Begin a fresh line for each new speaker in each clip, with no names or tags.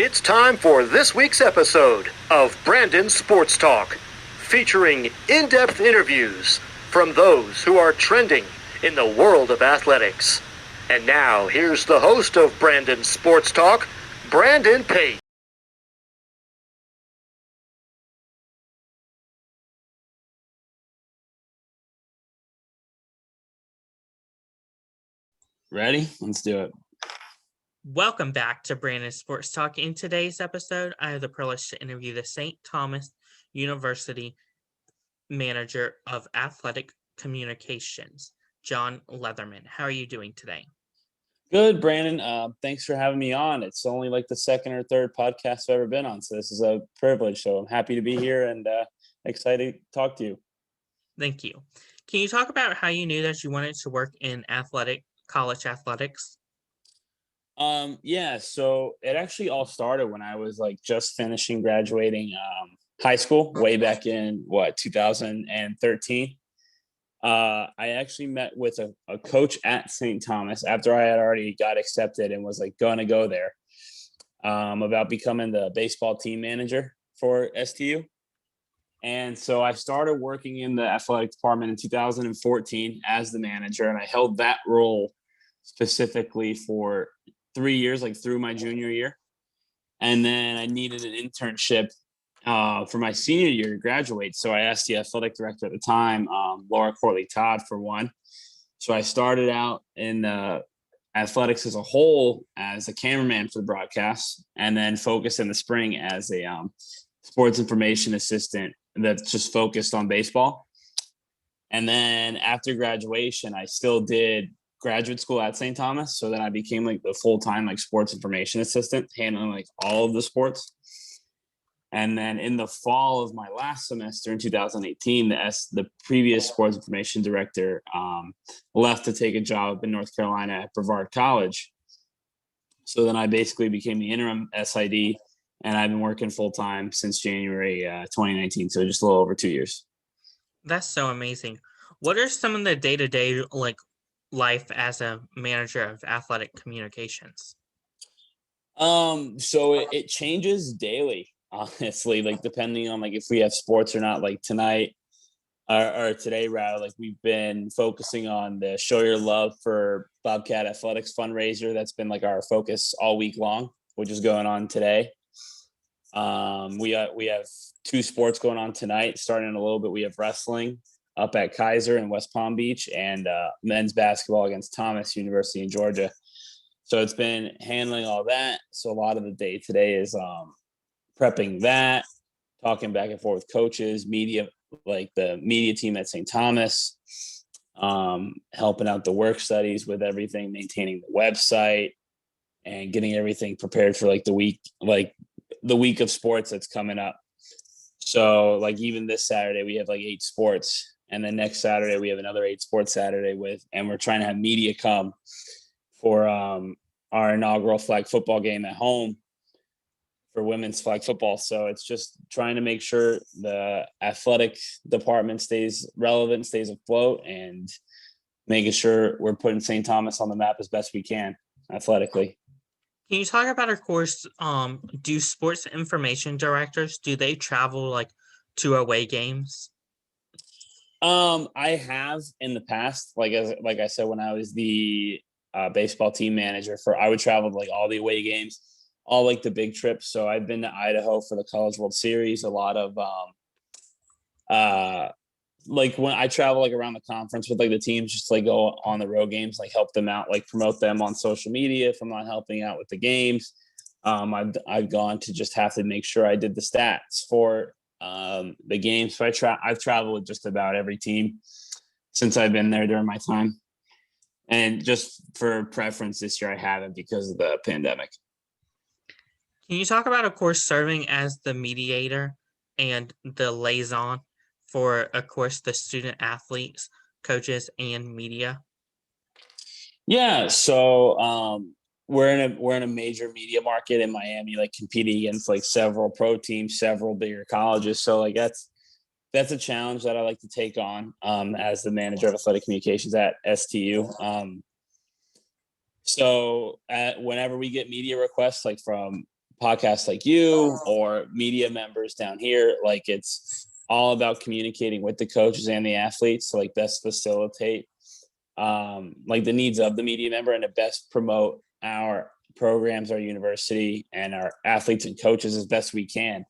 It's time for this week's episode of Brandon Sports Talk, featuring in-depth interviews from those who are trending in the world of athletics. And now, here's the host of Brandon Sports Talk, Brandon Pate.
Ready? Let's do it.
Welcome back to Brandon Sports Talk. In today's episode, I have the privilege to interview the St. Thomas University Manager of Athletic Communications, Jon Leatherman. How are you doing today?
Good, Brandon. Thanks for having me on. It's only like the second or third podcast I've ever been on, so this is a privilege. So I'm happy to be here and excited to talk to you.
Thank you. Can you talk about how you knew that you wanted to work in college athletics?
Yeah, so it actually all started when I was like just finishing graduating high school way back in 2013. I actually met with a coach at St. Thomas after I had already got accepted and was like going to go there about becoming the baseball team manager for STU. And so I started working in the athletic department in 2014 as the manager, and I held that role specifically for 3 years, like through my junior year. And then I needed an internship for my senior year to graduate. So I asked the athletic director at the time, Laura Corley Todd, for one. So I started out in athletics as a whole as a cameraman for the broadcast, and then focused in the spring as a sports information assistant that's just focused on baseball. And then after graduation, I still did graduate school at St. Thomas. So then I became like the full-time like sports information assistant, handling like all of the sports. And then in the fall of my last semester in 2018, the previous sports information director left to take a job in North Carolina at Brevard College. So then I basically became the interim SID, and I've been working full-time since January 2019. So just a little over 2 years.
That's so amazing. What are some of the day-to-day life as a manager of athletic communications?
So it changes daily, honestly, like depending on like if we have sports or not. Like tonight or today rather, like we've been focusing on the Show Your Love for Bobcat Athletics fundraiser. That's been like our focus all week long, which is going on today. We have two sports going on tonight. Starting in a little bit, we have wrestling up at Kaiser in West Palm Beach, and men's basketball against Thomas University in Georgia. So it's been handling all that. So a lot of the day today is prepping that, talking back and forth with coaches, media, like the media team at St. Thomas, helping out the work studies with everything, maintaining the website, and getting everything prepared for like the week of sports that's coming up. So like even this Saturday, we have like 8 sports. And then next Saturday, we have another 8 sports Saturday and we're trying to have media come for our inaugural flag football game at home for women's flag football. So it's just trying to make sure the athletic department stays relevant, stays afloat, and making sure we're putting St. Thomas on the map as best we can athletically.
Can you talk about, of course, do sports information directors, do they travel like to away games?
I have in the past, like I said, when I was the baseball team manager I would travel to like all the away games, all like the big trips. So I've been to Idaho for the College World Series, a lot of like when I travel like around the conference with like the teams, just like go on the road games, like help them out, like promote them on social media if I'm not helping out with the games. I've gone to just have to make sure I did the stats for the game. So I've traveled with just about every team since I've been there during my time. And just for preference this year, I haven't because of the pandemic.
Can you talk about, of course, serving as the mediator and the liaison for, of course, the student athletes, coaches, and media?
Yeah. So we're in a major media market in Miami, like competing against like several pro teams, several bigger colleges. So like that's a challenge that I like to take on as the manager of athletic communications at STU. So whenever we get media requests, like from podcasts like you or media members down here. Like, it's all about communicating with the coaches and the athletes to like best facilitate like the needs of the media member and to best promote our programs, our university, and our athletes and coaches as best we can.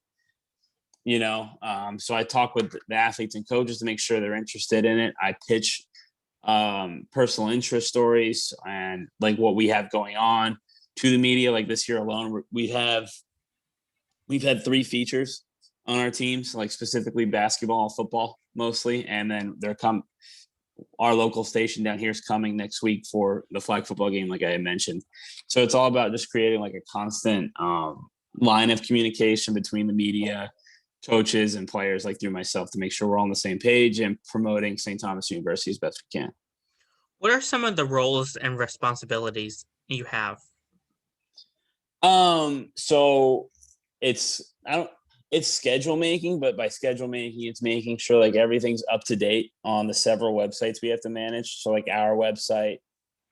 So I talk with the athletes and coaches to make sure they're interested in it. I pitch personal interest stories and like what we have going on to the media. Like this year alone, we've had 3 features on our teams, like specifically basketball and football mostly, and then our local station down here is coming next week for the flag football game, like I had mentioned. So it's all about just creating like a constant line of communication between the media, coaches, and players, like through myself, to make sure we're all on the same page and promoting St. Thomas University as best we can.
What are some of the roles and responsibilities you have?
So it's schedule making, but by schedule making, it's making sure like everything's up to date on the several websites we have to manage. So like our website,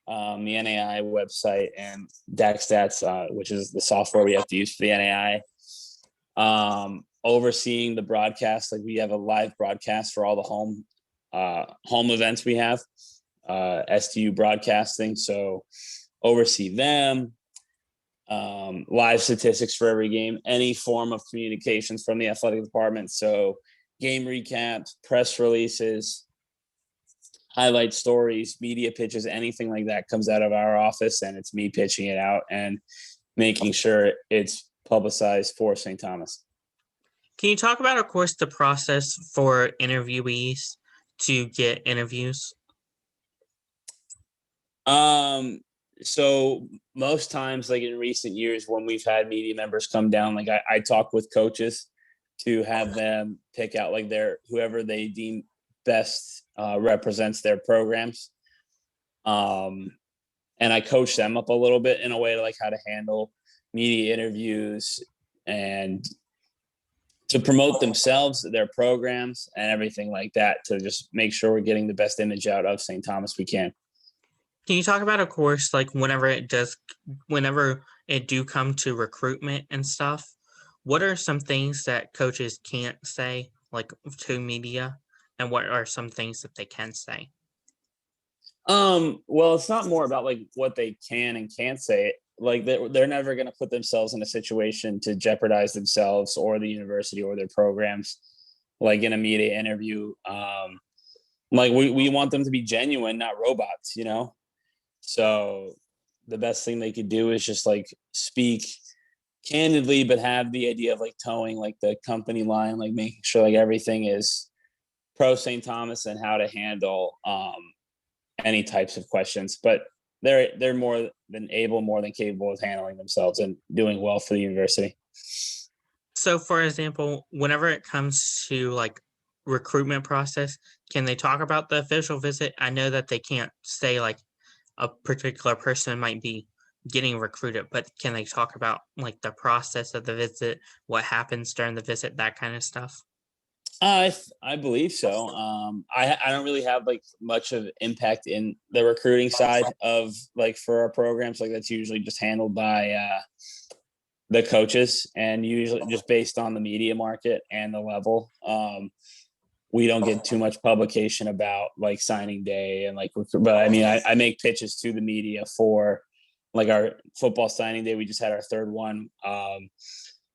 the NAI website, and DAC which is the software we have to use for the NAI. Overseeing the broadcast, like we have a live broadcast for all the home events we have, STU broadcasting. So oversee them. Live statistics for every game, any form of communications from the athletic department. So game recaps, press releases, highlight stories, media pitches, anything like that comes out of our office, and it's me pitching it out and making sure it's publicized for St. Thomas.
Can you talk about, of course, the process for interviewees to get interviews?
So most times, like in recent years, when we've had media members come down, like I talk with coaches to have them pick out like whoever they deem best represents their programs. And I coach them up a little bit in a way to like how to handle media interviews and to promote themselves, their programs, and everything like that, to just make sure we're getting the best image out of St. Thomas we can.
Can you talk about, of course, like whenever it do come to recruitment and stuff, what are some things that coaches can't say, like to media, and what are some things that they can say?
Well, it's not more about like what they can and can't say. Like they're never going to put themselves in a situation to jeopardize themselves or the university or their programs, like in a media interview. Like we want them to be genuine, not robots, So the best thing they could do is just like speak candidly, but have the idea of like towing like the company line, like making sure like everything is pro St. Thomas and how to handle any types of questions. But they're more than capable of handling themselves and doing well for the university.
So, for example, whenever it comes to like recruitment process, can they talk about the official visit? I know that they can't say like a particular person might be getting recruited, but can they talk about like the process of the visit, what happens during the visit, that kind of stuff?
I believe so. I don't really have like much of impact in the recruiting side of like for our programs. Like that's usually just handled by the coaches, and usually just based on the media market and the level. We don't get too much publication about like signing day and like, but I mean, I make pitches to the media for like our football signing day. We just had our third one.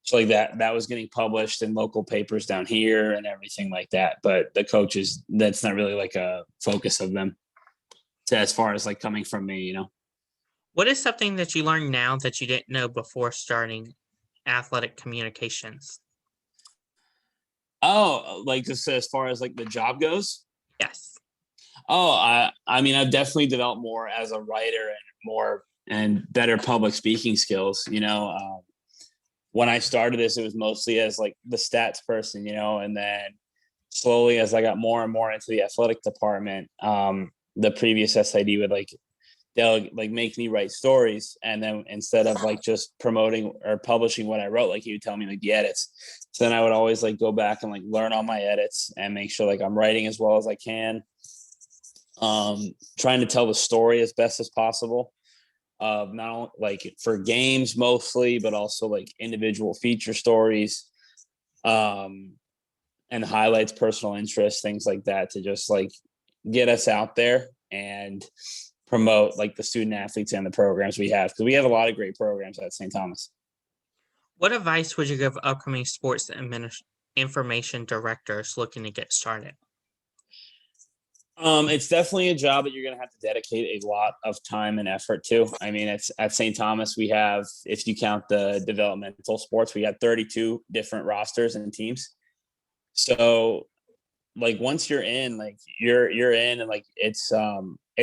So like that was getting published in local papers down here and everything like that. But the coaches, that's not really like a focus of them as far as like coming from me,
What is something that you learned now that you didn't know before starting athletic communications?
Oh, like just as far as like the job goes?
Yes.
Oh, I mean, I've definitely developed more as a writer and better public speaking skills, when I started this, it was mostly as like the stats person, and then slowly as I got more and more into the athletic department, the previous SID would they'll like make me write stories, and then instead of like just promoting or publishing what I wrote, like he would tell me like the edits. So then I would always like go back and like learn all my edits and make sure like I'm writing as well as I can, trying to tell the story as best as possible. of not only like for games mostly, but also like individual feature stories, and highlights, personal interests, things like that, to just like get us out there and promote like the student athletes and the programs we have, because we have a lot of great programs at St. Thomas.
What advice would you give upcoming sports information directors looking to get started?
It's definitely a job that you're going to have to dedicate a lot of time and effort to. I mean, it's at St. Thomas, we have, if you count the developmental sports, we got 32 different rosters and teams. So like once you're in, like you're in, and like it's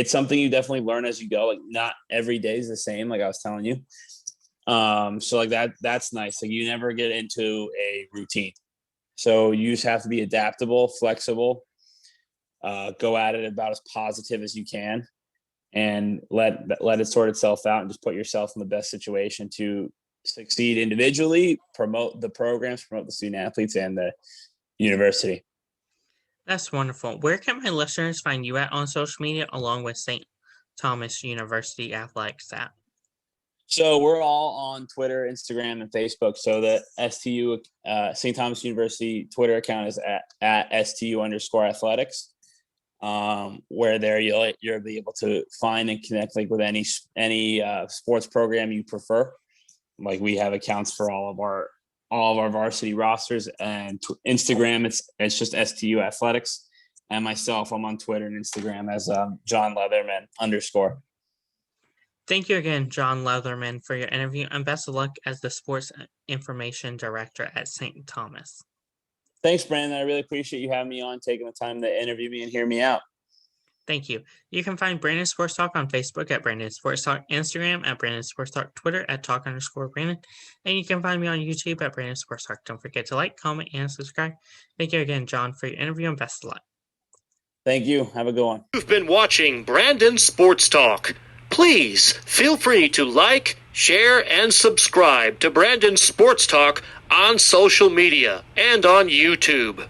something you definitely learn as you go. Like not every day is the same, like I was telling you. So like that's nice. Like you never get into a routine. So you just have to be adaptable, flexible, go at it about as positive as you can, and let it sort itself out, and just put yourself in the best situation to succeed individually, promote the programs, promote the student athletes and the university.
That's wonderful. Where can my listeners find you at on social media, along with St. Thomas University Athletics at?
So we're all on Twitter, Instagram, and Facebook. So the STU St. Thomas University Twitter account is at STU_athletics. Where there you'll be able to find and connect like with any sports program you prefer. Like we have accounts for all of our varsity rosters, and Instagram it's just STU Athletics, and myself, I'm on Twitter and Instagram as Jon Leatherman _.
Thank you again, Jon Leatherman, for your interview, and best of luck as the sports information director at St. Thomas.
Thanks, Brandon. I really appreciate you having me on, taking the time to interview me and hear me out.
Thank you. You can find Brandon Sports Talk on Facebook at Brandon Sports Talk, Instagram at Brandon Sports Talk, Twitter at Talk_Brandon, and you can find me on YouTube at Brandon Sports Talk. Don't forget to like, comment, and subscribe. Thank you again, Jon, for your interview, and best of luck.
Thank you. Have a good one.
You've been watching Brandon Sports Talk. Please feel free to like, share, and subscribe to Brandon Sports Talk on social media and on YouTube.